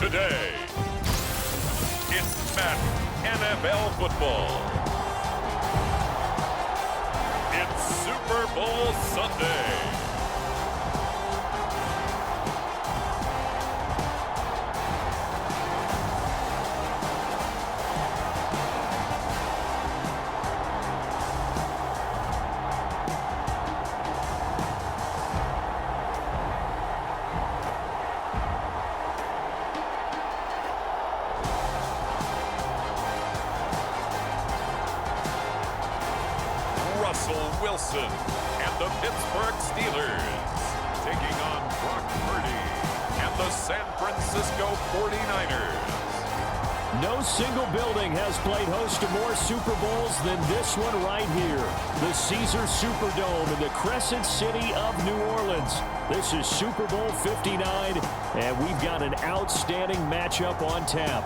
Today, it's Madden NFL football. It's Super Bowl Sunday. Russell Wilson and the Pittsburgh Steelers taking on Brock Purdy and the San Francisco 49ers. No single building has played host to more Super Bowls than this one right here. The Caesars Superdome in the Crescent City of New Orleans. This is Super Bowl 59, and we've got an outstanding matchup on tap.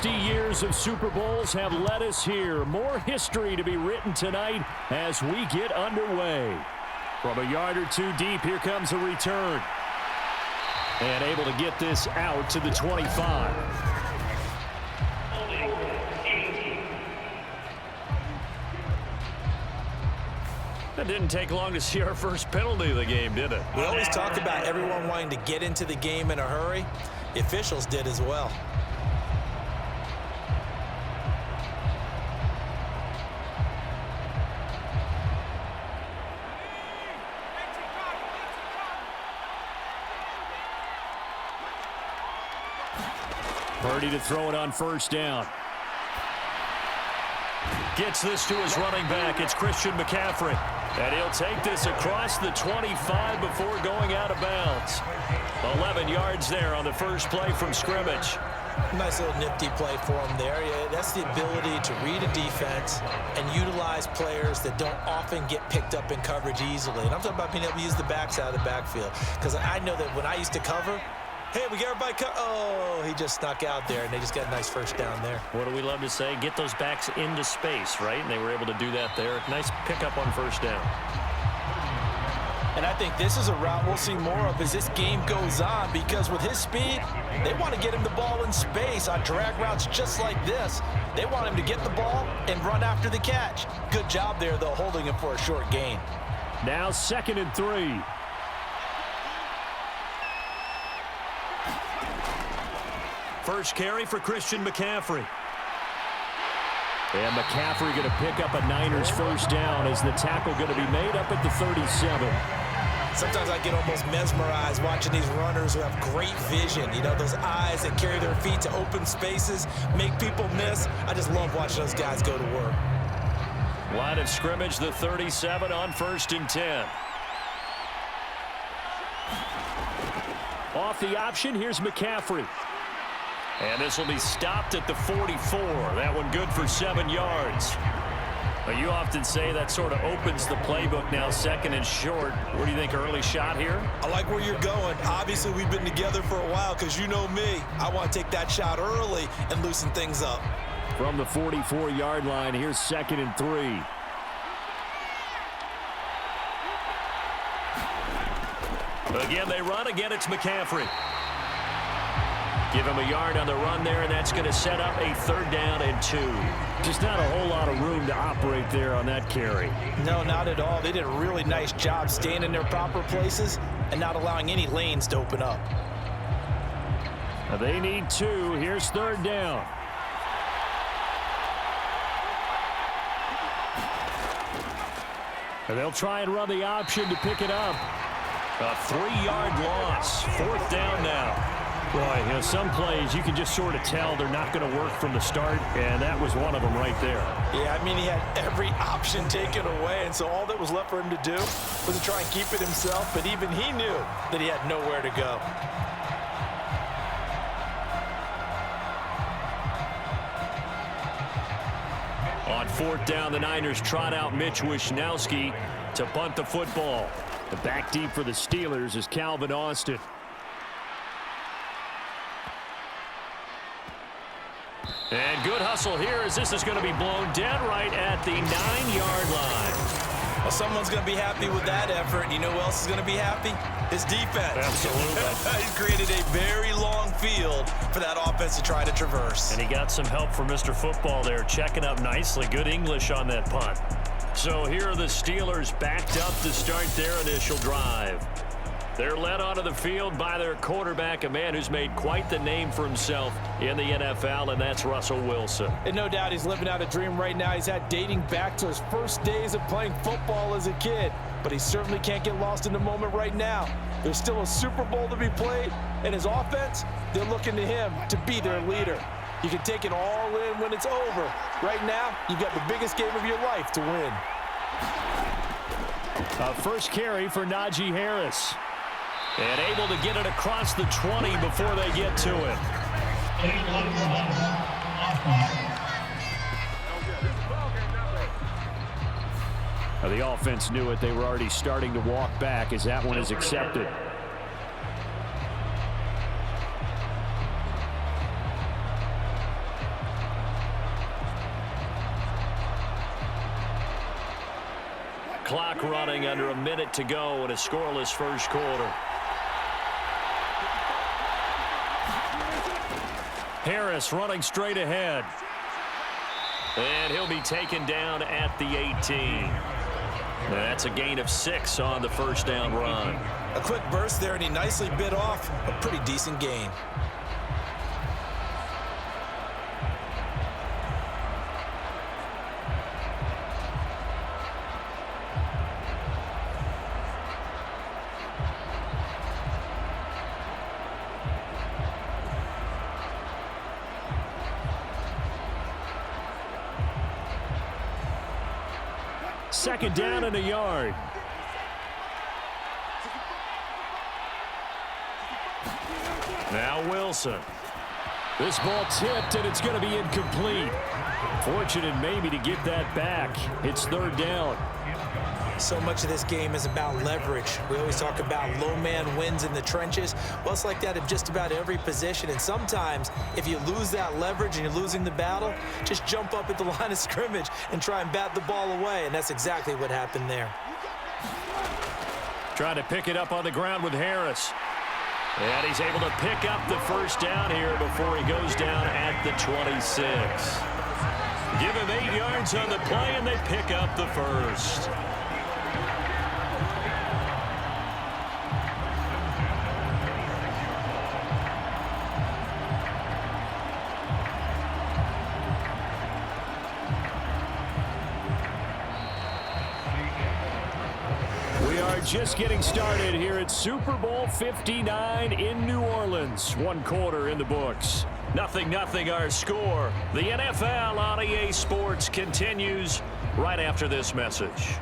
Years of Super Bowls have led us here. More history to be written tonight as we get underway. From a yard or two deep, here comes a return. And able to get this out to the 25. It didn't take long to see our first penalty of the game, did it? We always talk about everyone wanting to get into the game in a hurry. The officials did as well. Purdy to throw it on first down. Gets this to his running back. It's Christian McCaffrey. And he'll take this across the 25 before going out of bounds. 11 yards there on the first play from scrimmage. Nice little nifty play for him there. Yeah, that's the ability to read a defense and utilize players that don't often get picked up in coverage easily. And I'm talking about being able to use the backs out of the backfield. Because I know that when I used to cover, hey, we got everybody oh, he just snuck out there, and they just got a nice first down there. What do we love to say? Get those backs into space, right? And they were able to do that there. Nice pickup on first down. And I think this is a route we'll see more of as this game goes on, because with his speed, they want to get him the ball in space on drag routes just like this. They want him to get the ball and run after the catch. Good job there, though, holding him for a short gain. Now 2nd and 3. First carry for Christian McCaffrey. And McCaffrey going to pick up a Niners first down as the tackle going to be made up at the 37. Sometimes I get almost mesmerized watching these runners who have great vision. You know, those eyes that carry their feet to open spaces, make people miss. I just love watching those guys go to work. Line of scrimmage, the 37 on 1st and 10. Off the option, here's McCaffrey. And this will be stopped at the 44. That one good for 7 yards. But you often say that sort of opens the playbook now, second and short. What do you think, early shot here? I like where you're going. Obviously, we've been together for a while because you know me. I want to take that shot early and loosen things up. From the 44-yard line, here's 2nd and 3. Again, they run. Again, it's McCaffrey. Give him a yard on the run there, and that's going to set up a 3rd down and 2. Just not a whole lot of room to operate there on that carry. No, not at all. They did a really nice job staying in their proper places and not allowing any lanes to open up. Now they need 2. Here's 3rd down. And they'll try and run the option to pick it up. A 3-yard loss. 4th down now. Boy, some plays you can just sort of tell they're not going to work from the start, and that was one of them right there. Yeah, I mean, he had every option taken away, and so all that was left for him to do was to try and keep it himself, but even he knew that he had nowhere to go. On 4th down, the Niners trot out Mitch Wishnowski to punt the football. The back deep for the Steelers is Calvin Austin. And good hustle here as this is going to be blown dead right at the 9-yard line. Well, someone's going to be happy with that effort. You know who else is going to be happy? His defense. Absolutely. He's created a very long field for that offense to try to traverse. And he got some help from Mr. Football there, checking up nicely. Good English on that punt. So here are the Steelers backed up to start their initial drive. They're led onto the field by their quarterback, a man who's made quite the name for himself in the NFL, and that's Russell Wilson. And no doubt he's living out a dream right now. He's had dating back to his first days of playing football as a kid, but he certainly can't get lost in the moment right now. There's still a Super Bowl to be played, and his offense, they're looking to him to be their leader. You can take it all in when it's over. Right now, you've got the biggest game of your life to win. First carry for Najee Harris. And able to get it across the 20 before they get to it. Now the offense knew it. They were already starting to walk back as that one is accepted. Clock running, under a minute to go in a scoreless first quarter. Harris running straight ahead. And he'll be taken down at the 18. That's a gain of 6 on the first down run. A quick burst there, and he nicely bit off a pretty decent gain. Second down and a yard. Now Wilson. This ball tipped, and it's going to be incomplete. Fortunate maybe to get that back. It's 3rd down. So much of this game is about leverage. We always talk about low man wins in the trenches. Well, it's like that in just about every position. And sometimes, if you lose that leverage and you're losing the battle, just jump up at the line of scrimmage and try and bat the ball away. And that's exactly what happened there. Trying to pick it up on the ground with Harris. And he's able to pick up the first down here before he goes down at the 26. Give him 8 yards on the play, and they pick up the first. Just getting started here at Super Bowl 59 in New Orleans. 1 quarter in the books. 0-0 our score. The NFL on EA Sports continues right after this message.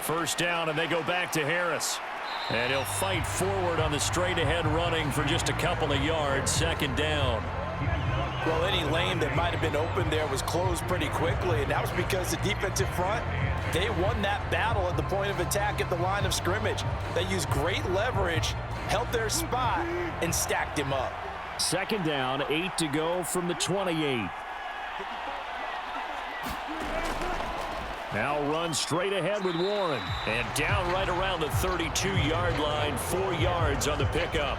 First down, and they go back to Harris. And he'll fight forward on the straight-ahead running for just a couple of yards. Second down. Well, any lane that might have been open there was closed pretty quickly, and that was because the defensive front, they won that battle at the point of attack at the line of scrimmage. They used great leverage, held their spot, and stacked him up. Second down, 8 to go from the 28. Now run straight ahead with Warren. And down right around the 32-yard line, 4 yards on the pickup.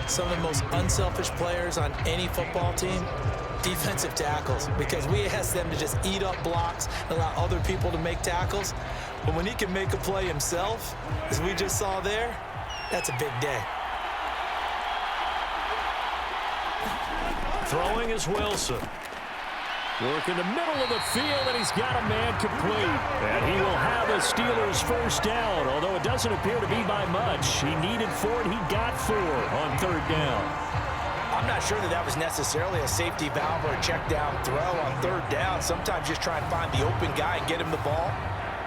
Some of the most unselfish players on any football team, defensive tackles, because we ask them to just eat up blocks and allow other people to make tackles. But when he can make a play himself, as we just saw there, that's a big day. Throwing is Wilson. Work in the middle of the field, and he's got a man complete. And he will have a Steelers first down, although it doesn't appear to be by much. He needed 4, and he got 4 on third down. I'm not sure that was necessarily a safety valve or a check down throw on third down. Sometimes just try and find the open guy and get him the ball.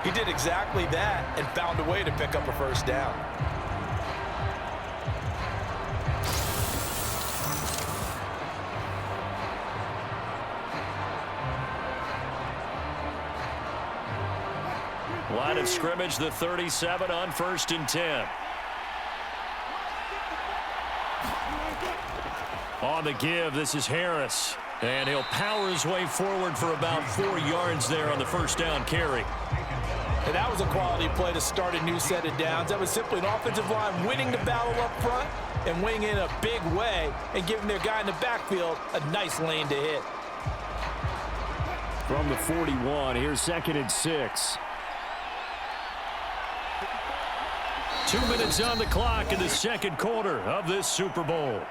He did exactly that and found a way to pick up a first down. Line of scrimmage, the 37 on 1st and 10. On the give, this is Harris. And he'll power his way forward for about 4 yards there on the first down carry. And that was a quality play to start a new set of downs. That was simply an offensive line winning the battle up front and winning in a big way and giving their guy in the backfield a nice lane to hit. From the 41, here's 2nd and 6. 2 minutes on the clock in the second quarter of this Super Bowl.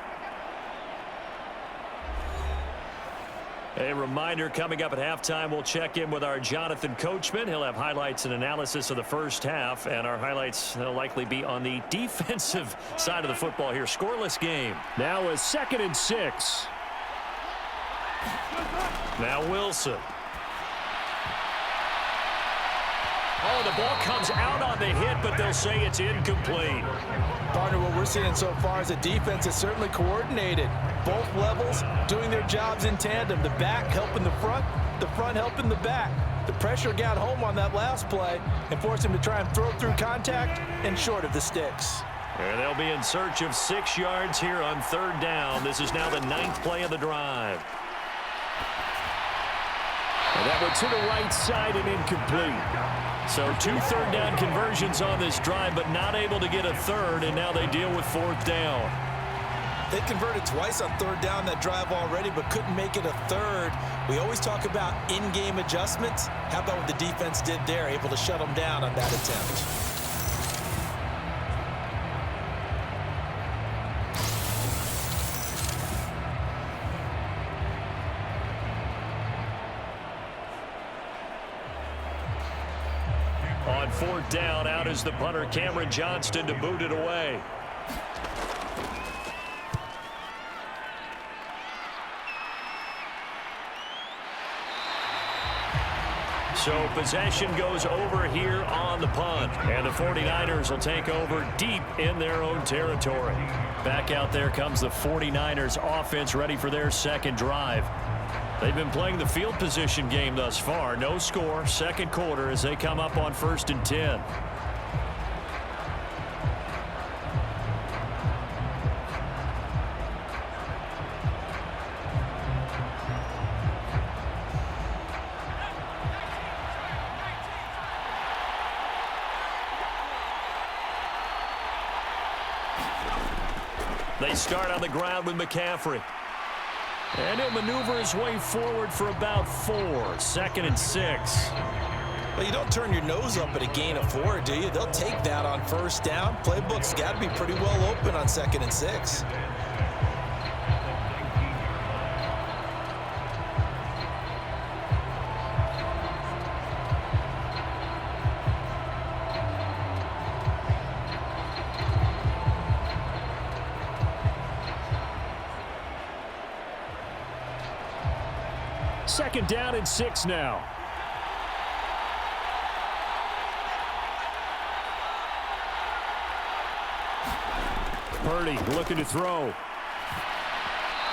A reminder, coming up at halftime, we'll check in with our Jonathan Coachman. He'll have highlights and analysis of the first half, and our highlights will likely be on the defensive side of the football here. Scoreless game. Now a 2nd and 6. Now Wilson. Oh, the ball comes out on the hit, but they'll say it's incomplete. Partner, what we're seeing so far is the defense is certainly coordinated. Both levels doing their jobs in tandem. The back helping the front helping the back. The pressure got home on that last play and forced him to try and throw through contact and short of the sticks. And they'll be in search of 6 yards here on third down. This is now the 9th play of the drive. And that went to the right side and incomplete. So 2 third down conversions on this drive, but not able to get a third, and now they deal with 4th down. They converted twice on third down that drive already, but couldn't make it a third. We always talk about in-game adjustments. How about what the defense did there, able to shut them down on that attempt? On 4th down, out is the punter, Cameron Johnston, to boot it away. So possession goes over here on the punt. And the 49ers will take over deep in their own territory. Back out there comes the 49ers offense, ready for their second drive. They've been playing the field position game thus far. No score, second quarter as they come up on 1st and 10. They start on the ground with McCaffrey. And he'll maneuver his way forward for about 4. 2nd and 6. Well, you don't turn your nose up at a gain of 4, do you? They'll take that on first down. Playbook's got to be pretty well open on 2nd and 6. Second down and 6 now. Purdy looking to throw.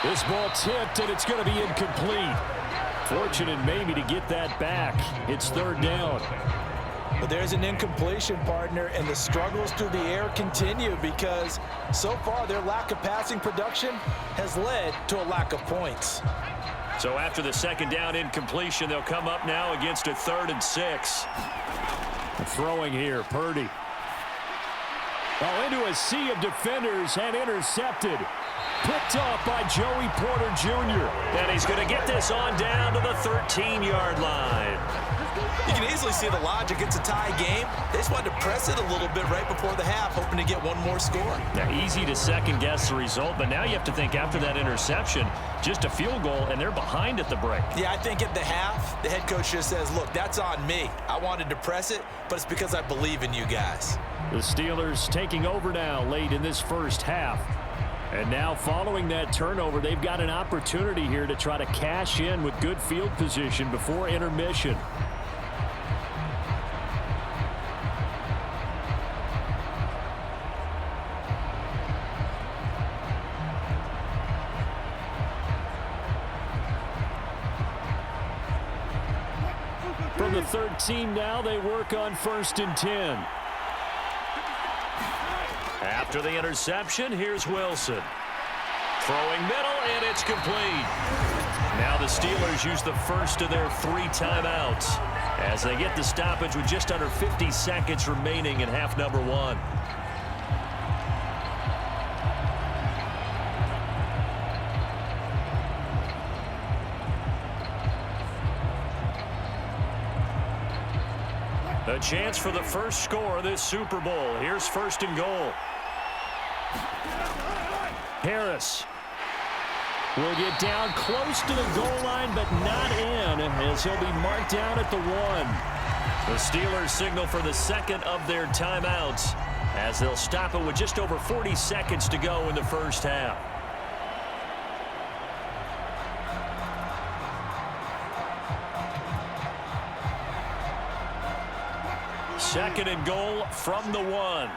This ball tipped, and it's going to be incomplete. Fortunate maybe to get that back. It's third down. But there's an incompletion, partner, and the struggles through the air continue because so far their lack of passing production has led to a lack of points. So after the second down incompletion, they'll come up now against a 3rd and 6. Throwing here, Purdy. Into a sea of defenders and intercepted. Picked off by Joey Porter Jr. And he's going to get this on down to the 13-yard line. You can easily see the logic. It's a tie game. They just wanted to press it a little bit right before the half, hoping to get one more score. Now, easy to second-guess the result, but now you have to think after that interception, just a field goal, and they're behind at the break. Yeah, I think at the half, the head coach just says, look, that's on me. I wanted to press it, but it's because I believe in you guys. The Steelers taking over now late in this first half. And now following that turnover, they've got an opportunity here to try to cash in with good field position before intermission. From the 13 now, they work on 1st and 10. After the interception, here's Wilson. Throwing middle, and it's complete. Now the Steelers use the first of their 3 timeouts as they get the stoppage with just under 50 seconds remaining in half number 1. A chance for the first score of this Super Bowl. Here's 1st and goal. Harris will get down close to the goal line, but not in, as he'll be marked down at the 1. The Steelers signal for the second of their timeouts as they'll stop it with just over 40 seconds to go in the first half. Second and goal from the 1.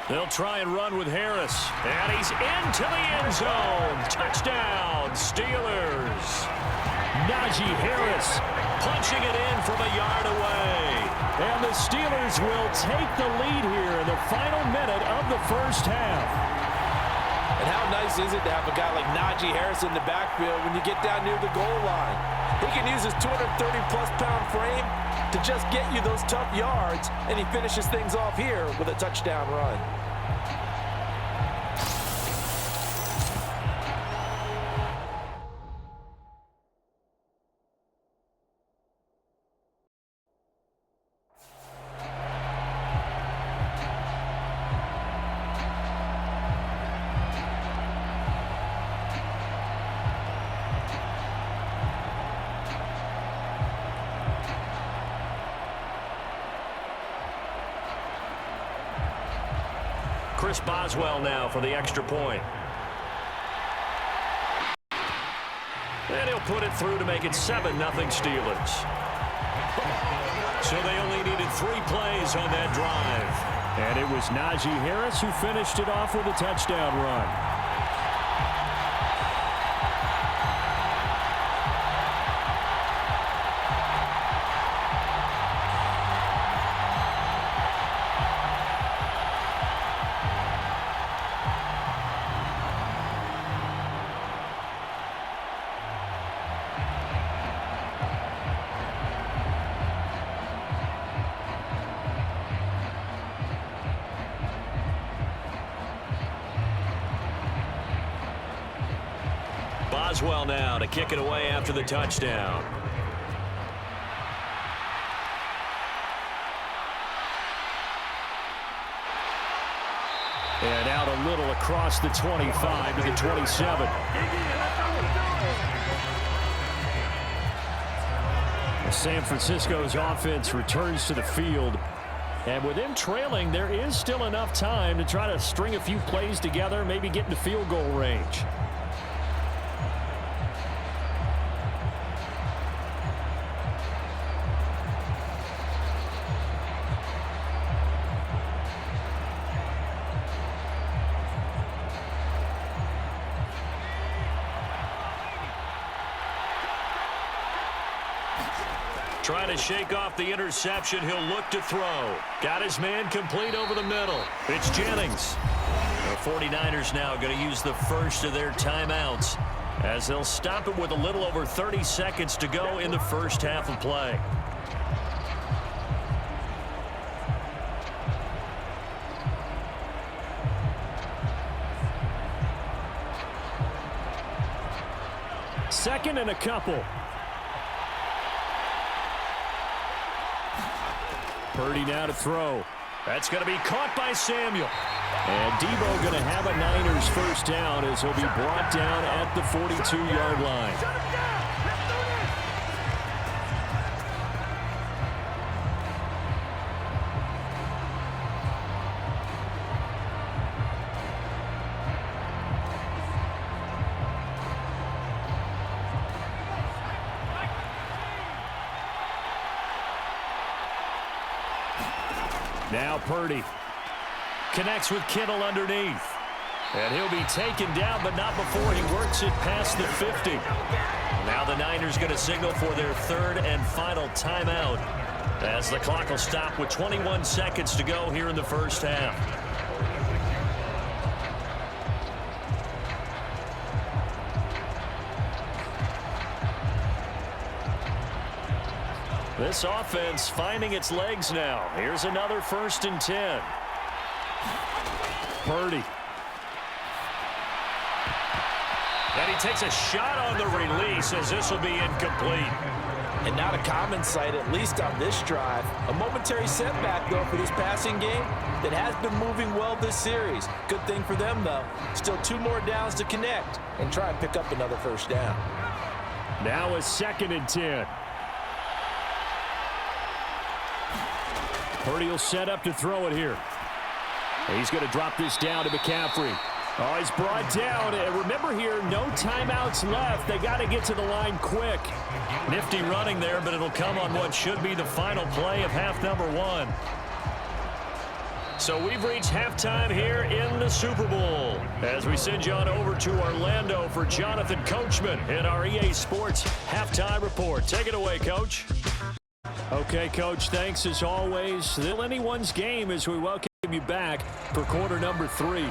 They'll try and run with Harris. And he's into the end zone. Touchdown, Steelers. Najee Harris punching it in from a yard away. And the Steelers will take the lead here in the final minute of the first half. And how nice is it to have a guy like Najee Harris in the backfield when you get down near the goal line? He can use his 230-plus pound frame to just get you those tough yards, and he finishes things off here with a touchdown run. Chris Boswell now for the extra point. And he'll put it through to make it 7-0 Steelers. So they only needed 3 plays on that drive. And it was Najee Harris who finished it off with a touchdown run. Boswell now to kick it away after the touchdown. And out a little across the 25 to the 27. San Francisco's offense returns to the field. And with them trailing, there is still enough time to try to string a few plays together, maybe get into field goal range. Trying to shake off the interception. He'll look to throw. Got his man complete over the middle. It's Jennings. The 49ers now going to use the first of their timeouts as they'll stop it with a little over 30 seconds to go in the first half of play. Second and a couple. Purdy now to throw. That's going to be caught by Samuel. And Debo going to have a Niners first down as he'll be brought down at the 42-yard line. Now Purdy connects with Kittle underneath. And he'll be taken down, but not before he works it past the 50. Now the Niners going to signal for their third and final timeout as the clock will stop with 21 seconds to go here in the first half. This offense finding its legs now. Here's another 1st and 10. Purdy. And he takes a shot on the release as this will be incomplete. And not a common sight, at least on this drive. A momentary setback, though, for this passing game that has been moving well this series. Good thing for them, though. Still 2 more downs to connect and try and pick up another first down. Now a 2nd and 10. Purdy will set up to throw it here. He's going to drop this down to McCaffrey. Oh, he's brought down. And remember here, no timeouts left. They got to get to the line quick. Nifty running there, but it'll come on what should be the final play of half number 1. So we've reached halftime here in the Super Bowl as we send you on over to Orlando for Jonathan Coachman in our EA Sports Halftime Report. Take it away, Coach. Okay, Coach, thanks as always. Still anyone's game as we welcome you back for quarter number 3.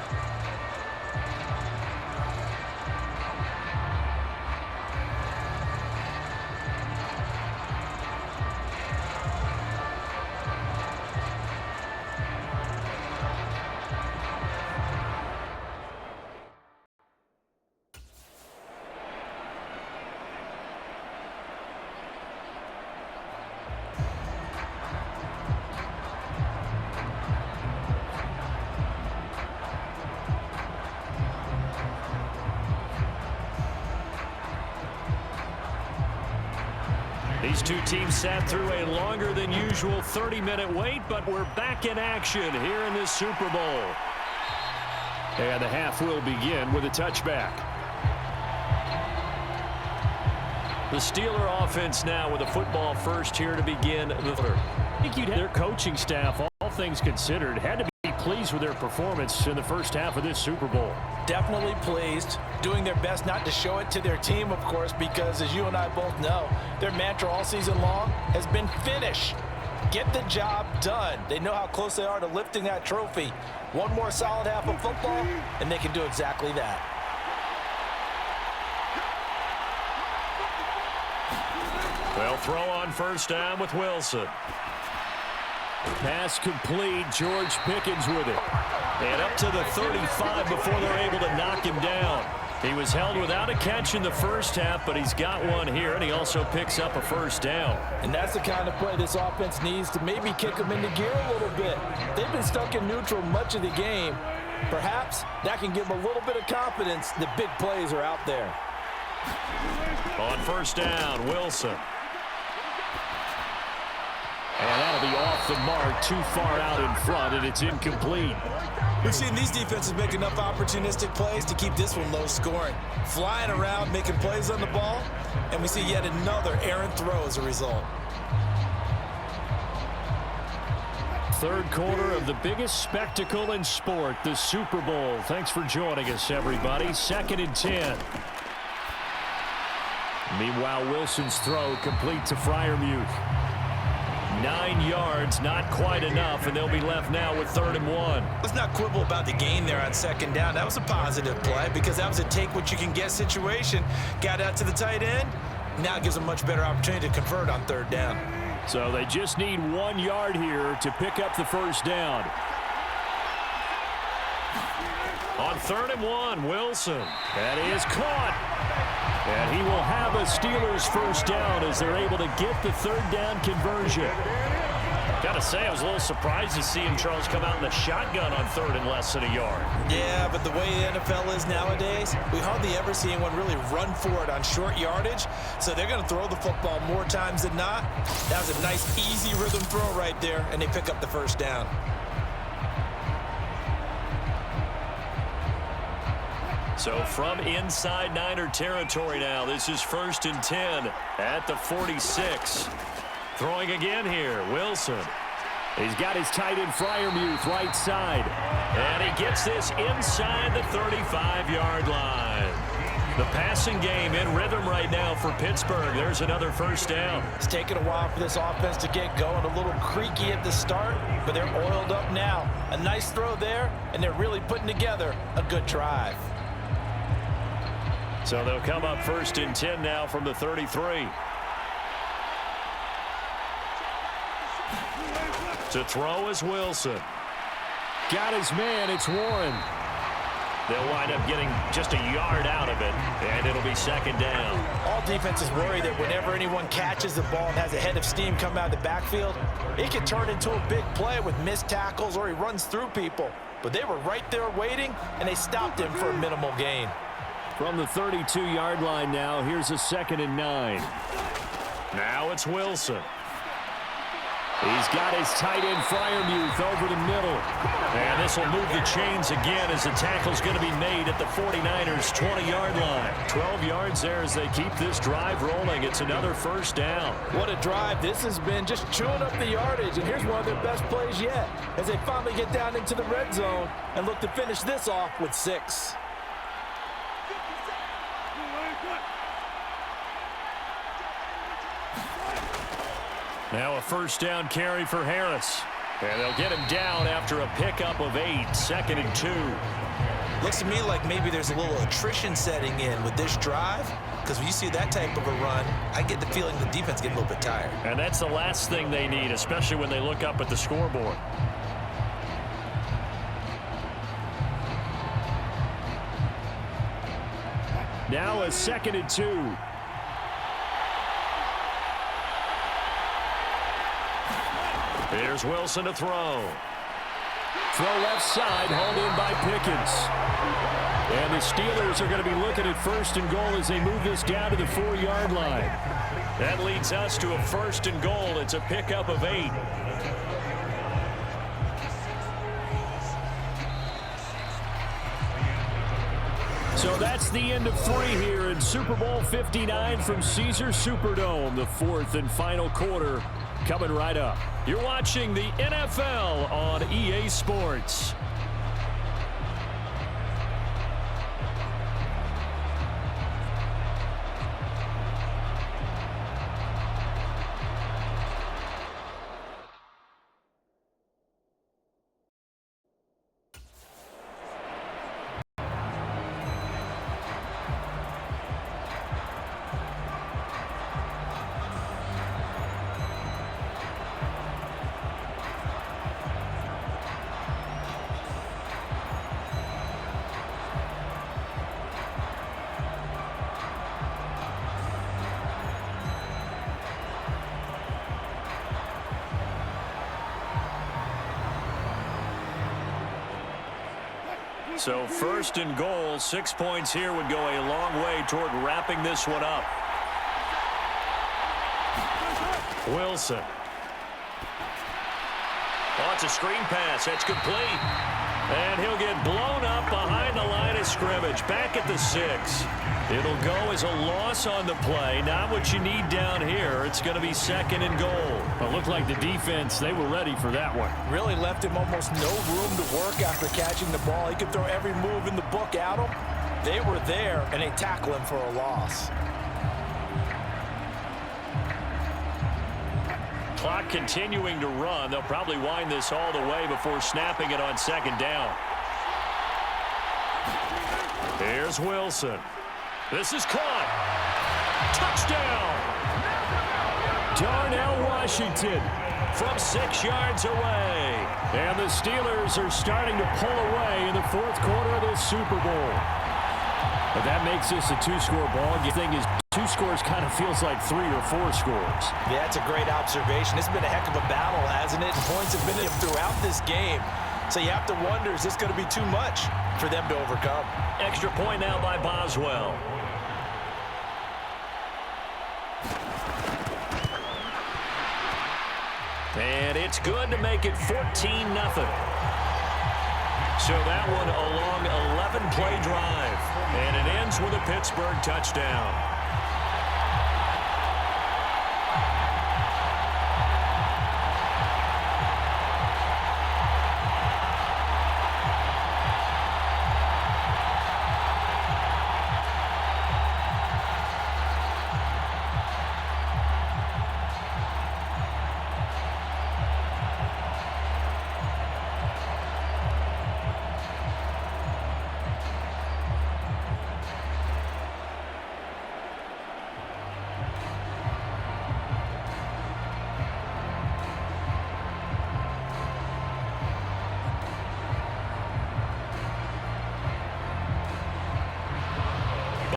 These two teams sat through a longer than usual 30-minute wait, but we're back in action here in this Super Bowl. And the half will begin with a touchback. The Steeler offense now with a football first here to begin the third. I think you'd have their coaching staff, all things considered, had to be pleased with their performance in the first half of this Super Bowl. Definitely pleased, doing their best not to show it to their team, of course, because as you and I both know, their mantra all season long has been finish. Get the job done. They know how close they are to lifting that trophy. One more solid half of football, and they can do exactly that. They'll throw on first down with Wilson. Pass complete. George Pickens with it. And up to the 35 before they're able to knock him down. He was held without a catch in the first half, but he's got one here, and he also picks up a first down. And that's the kind of play this offense needs to maybe kick them into gear a little bit. They've been stuck in neutral much of the game. Perhaps that can give them a little bit of confidence that big plays are out there. On first down, Wilson. And that'll be off the mark, too far out in front, and it's incomplete. We've seen these defenses make enough opportunistic plays to keep this one low scoring. Flying around, making plays on the ball, and we see yet another errant throw as a result. Third quarter of the biggest spectacle in sport, the Super Bowl. Thanks for joining us, everybody. 2nd and 10. Meanwhile, Wilson's throw complete to Freiermuth. 9 yards, not quite enough, and they'll be left now with 3rd and 1. Let's not quibble about the gain there on 2nd down. That was a positive play because that was a take-what-you-can-get situation. Got out to the tight end. Now it gives them a much better opportunity to convert on 3rd down. So they just need 1 yard here to pick up the 1st down. On 3rd and 1, Wilson. That is caught. And he will have a Steelers 1st down as they're able to get the 3rd down conversion. Got to say, I was a little surprised to see him, Charles, come out in the shotgun on 3rd and less than a yard. Yeah, but the way the NFL is nowadays, we hardly ever see anyone really run for it on short yardage. So they're going to throw the football more times than not. That was a nice, easy rhythm throw right there, and they pick up the 1st down. So from inside Niner territory now, this is 1st and 10 at the 46. Throwing again here, Wilson. He's got his tight end Freiermuth right side. And he gets this inside the 35-yard line. The passing game in rhythm right now for Pittsburgh. There's another 1st down. It's taken a while for this offense to get going. A little creaky at the start, but they're oiled up now. A nice throw there, and they're really putting together a good drive. So they'll come up 1st and 10 now from the 33. To throw is Wilson. Got his man, it's Warren. They'll wind up getting just a yard out of it, and it'll be 2nd down. All defenses worry that whenever anyone catches the ball and has a head of steam come out of the backfield, it can turn into a big play with missed tackles or he runs through people. But they were right there waiting, and they stopped him for a minimal gain. From the 32-yard line now, here's a 2nd and 9. Now it's Wilson. He's got his tight end Freiermuth over the middle. And this will move the chains again as the tackle's going to be made at the 49ers' 20-yard line. 12 yards there as they keep this drive rolling. It's another 1st down. What a drive. This has been just chewing up the yardage. And here's one of their best plays yet as they finally get down into the red zone and look to finish this off with 6. Now a 1st down carry for Harris. And they'll get him down after a pickup of 8, 2nd and 2. Looks to me like maybe there's a little attrition setting in with this drive, because when you see that type of a run, I get the feeling the defense getting a little bit tired. And that's the last thing they need, especially when they look up at the scoreboard. Now a 2nd and 2. Here's Wilson to throw. Throw left side, hauled in by Pickens. And the Steelers are going to be looking at 1st and goal as they move this down to the 4-yard line. That leads us to a 1st and goal. It's a pickup of 8. So that's the end of 3 here in Super Bowl 59 from Caesars Superdome. The 4th and final quarter coming right up. You're watching the NFL on EA Sports. So 1st and goal, 6 points here would go a long way toward wrapping this one up. Wilson. Oh, it's a screen pass. That's complete. And he'll get blown up behind the line of scrimmage. Back at the 6. It'll go as a loss on the play. Not what you need down here. It's going to be 2nd and goal. It looked like the defense, they were ready for that one. Really left him almost no room to work after catching the ball. He could throw every move in the book at him. They were there, and they tackle him for a loss. clock continuing to run. They'll probably wind this all the way before snapping it on second down. Here's Wilson. This is caught. Touchdown! Darnell Washington from 6 yards away. And the Steelers are starting to pull away in the fourth quarter of this Super Bowl. But that makes this a two-score ball. The thing is, 2 scores kind of feels like 3 or 4 scores. Yeah, that's a great observation. It's been a heck of a battle, hasn't it? And points have been in throughout this game. So you have to wonder, is this going to be too much for them to overcome? Extra point now by Boswell. And it's good to make it 14-0. So that one a long 11-play drive. And it ends with a Pittsburgh touchdown.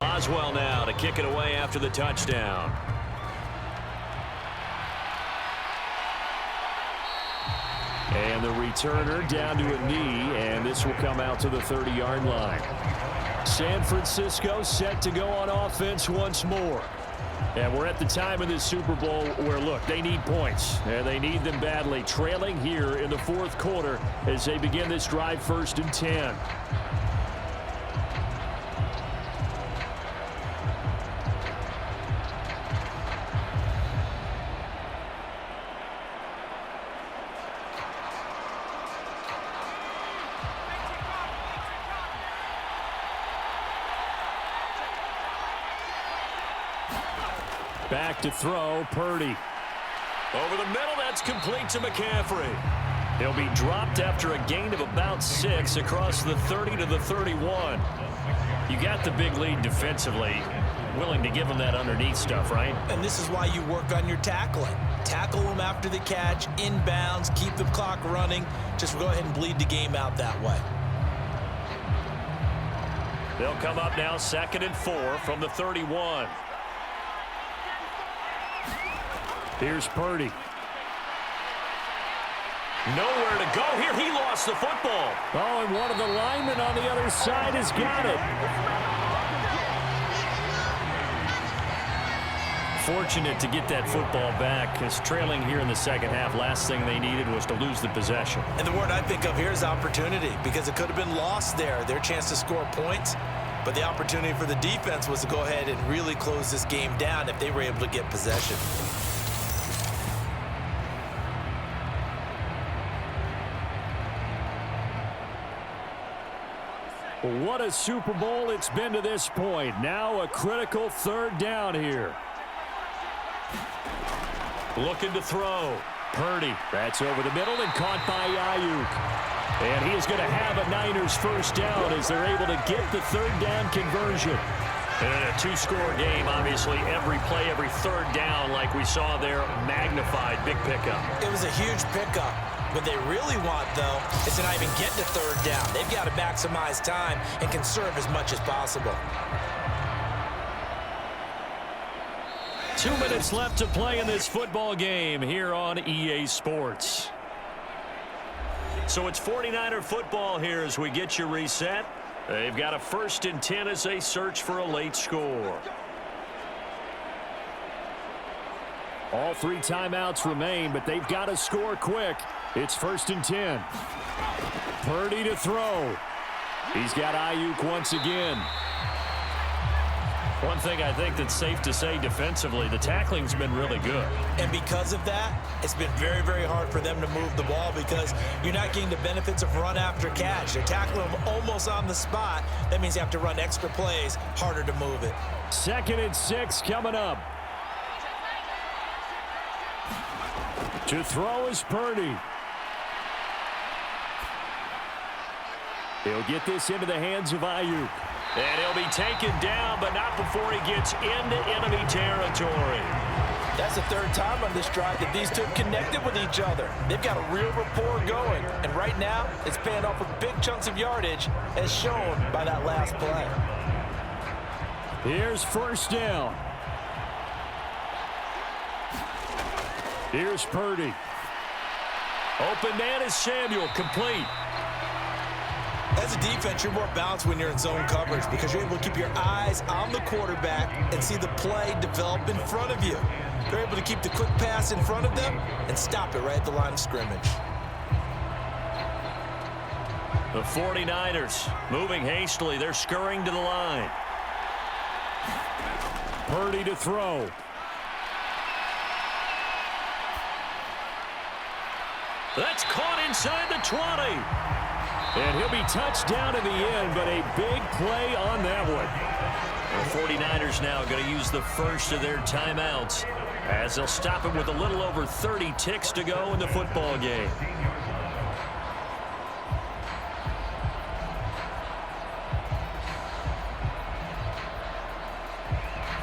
Boswell now to kick it away after the touchdown. And the returner down to a knee, and this will come out to the 30-yard line. San Francisco set to go on offense once more. And we're at the time in this Super Bowl where, look, they need points, and they need them badly. Trailing here in the fourth quarter as they begin this drive 1st and 10. Back to throw, Purdy. Over the middle, that's complete to McCaffrey. He'll be dropped after a gain of about 6 across the 30 to the 31. You got the big lead defensively. Willing to give him that underneath stuff, right? And this is why you work on your tackling. Tackle them after the catch, inbounds, keep the clock running. Just go ahead and bleed the game out that way. They'll come up now 2nd and 4 from the 31. Here's Purdy. Nowhere to go here. He lost the football. Oh, and one of the linemen on the other side has got it. Fortunate to get that football back, because trailing here in the second half, last thing they needed was to lose the possession. And the word I think of here is opportunity, because it could have been lost there, their chance to score points. But the opportunity for the defense was to go ahead and really close this game down if they were able to get possession. What a Super Bowl it's been to this point. Now a critical 3rd down here. Looking to throw. Purdy. That's over the middle and caught by Ayuk. And he is going to have a Niners 1st down as they're able to get the 3rd down conversion. And in a 2-score game, obviously, every play, every 3rd down, like we saw there, magnified. Big pickup. It was a huge pickup. What they really want, though, is to not even get to 3rd down. They've got to maximize time and conserve as much as possible. 2 minutes left to play in this football game here on EA Sports. So it's 49er football here as we get you reset. They've got a 1st and 10 as they search for a late score. All 3 timeouts remain, but they've got to score quick. It's 1st and 10. Purdy to throw. He's got Ayuk once again. One thing I think that's safe to say defensively, the tackling's been really good. And because of that, it's been very, very hard for them to move the ball because you're not getting the benefits of run after catch. They're tackling them almost on the spot. That means you have to run extra plays, harder to move it. 2nd and 6 coming up. To throw is Purdy. He'll get this into the hands of Ayuk. And he'll be taken down, but not before he gets into enemy territory. That's the third time on this drive that these two have connected with each other. They've got a real rapport going. And right now, it's paying off with big chunks of yardage, as shown by that last play. Here's first down. Here's Purdy. Open man is Samuel, complete. As a defense, you're more balanced when you're in zone coverage because you're able to keep your eyes on the quarterback and see the play develop in front of you. You're able to keep the quick pass in front of them and stop it right at the line of scrimmage. The 49ers moving hastily. They're scurrying to the line. Purdy to throw. That's caught inside the 20. And he'll be touched down in the end, but a big play on that one. The 49ers now going to use the first of their timeouts as they'll stop it with a little over 30 ticks to go in the football game.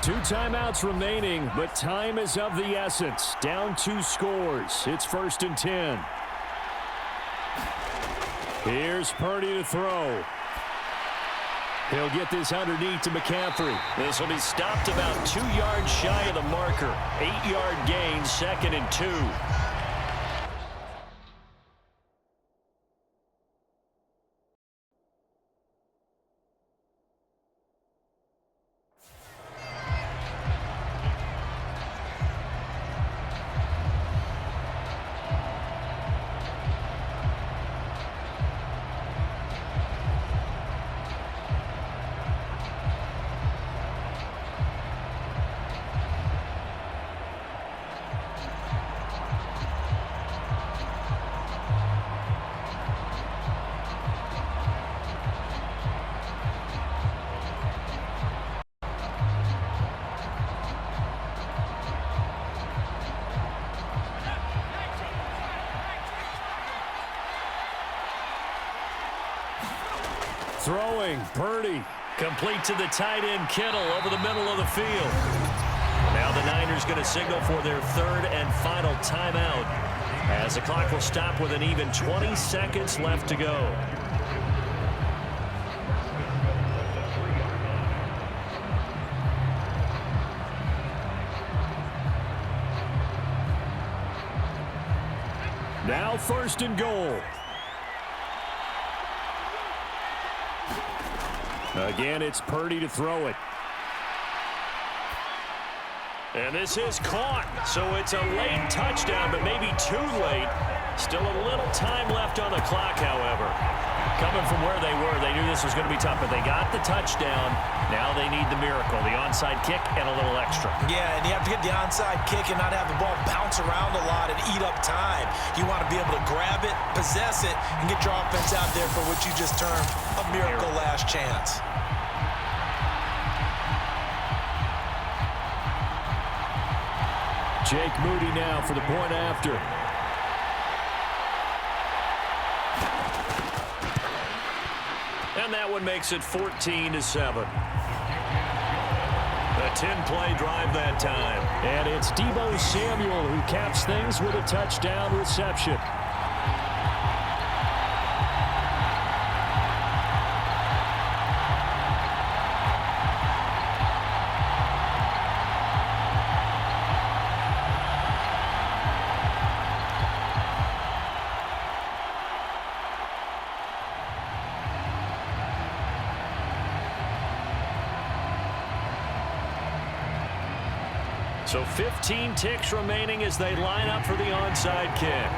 Two timeouts remaining, but time is of the essence. Down 2 scores. It's 1st and 10. Here's Purdy to throw. He'll get this underneath to McCaffrey. This will be stopped about 2 yards shy of the marker. 8-yard gain, 2nd and 2. Throwing, Purdy. Complete to the tight end, Kittle, over the middle of the field. Now the Niners going to signal for their 3rd and final timeout, as the clock will stop with an even 20 seconds left to go. Now 1st and goal. Again, it's Purdy to throw it. And this is caught, so it's a late touchdown, but maybe too late. Still a little time left on the clock, however. Coming from where they were, they knew this was going to be tough, but they got the touchdown. Now they need the miracle, the onside kick and a little extra. Yeah, and you have to get the onside kick and not have the ball bounce around a lot and eat up time. You want to be able to grab it, possess it, and get your offense out there for what you just termed a miracle last chance. Jake Moody now for the point after. And that one makes it 14-7. A 10-play drive that time. And it's Deebo Samuel who caps things with a touchdown reception. So 15 ticks remaining as they line up for the onside kick.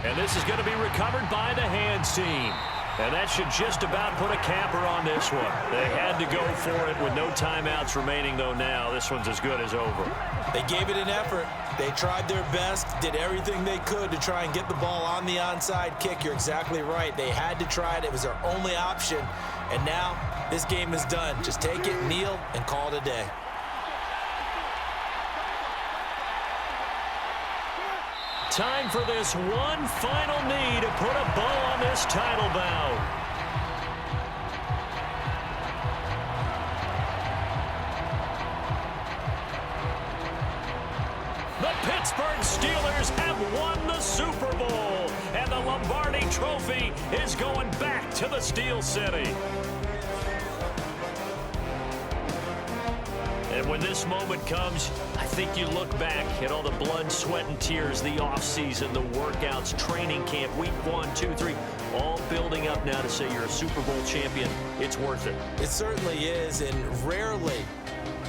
And this is going to be recovered by the hands team. And that should just about put a capper on this one. They had to go for it with no timeouts remaining, though now this one's as good as over. They gave it an effort. They tried their best, did everything they could to try and get the ball on the onside kick. You're exactly right. They had to try it. It was their only option. And now this game is done. Just take it, kneel, and call it a day. Time for this one final knee to put a bow on this title bout. The Pittsburgh Steelers have won the Super Bowl, and the Lombardi Trophy is going back to the Steel City. And when this moment comes, I think you look back at all the blood, sweat, and tears, the offseason, the workouts, training camp, week 1, 2, 3, all building up now to say you're a Super Bowl champion. It's worth it. It certainly is, and rarely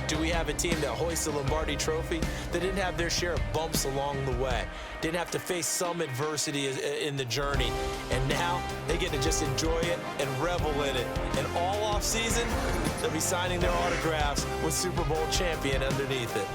do we have a team that hoists the Lombardi Trophy that didn't have their share of bumps along the way, didn't have to face some adversity in the journey, and now they get to just enjoy it and revel in it. And all off season, they'll be signing their autographs with Super Bowl champion underneath it.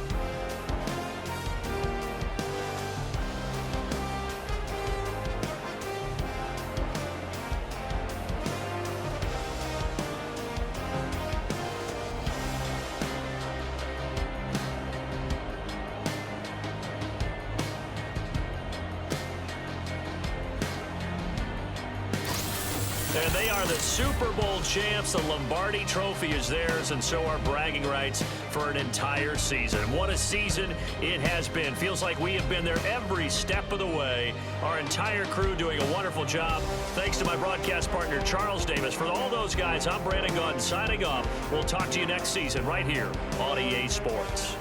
And they are the Super Bowl champs. The Lombardi Trophy is theirs, and so are bragging rights for an entire season. What a season it has been. Feels like we have been there every step of the way. Our entire crew doing a wonderful job. Thanks to my broadcast partner, Charles Davis. For all those guys, I'm Brandon Gunn signing off. We'll talk to you next season right here on EA Sports.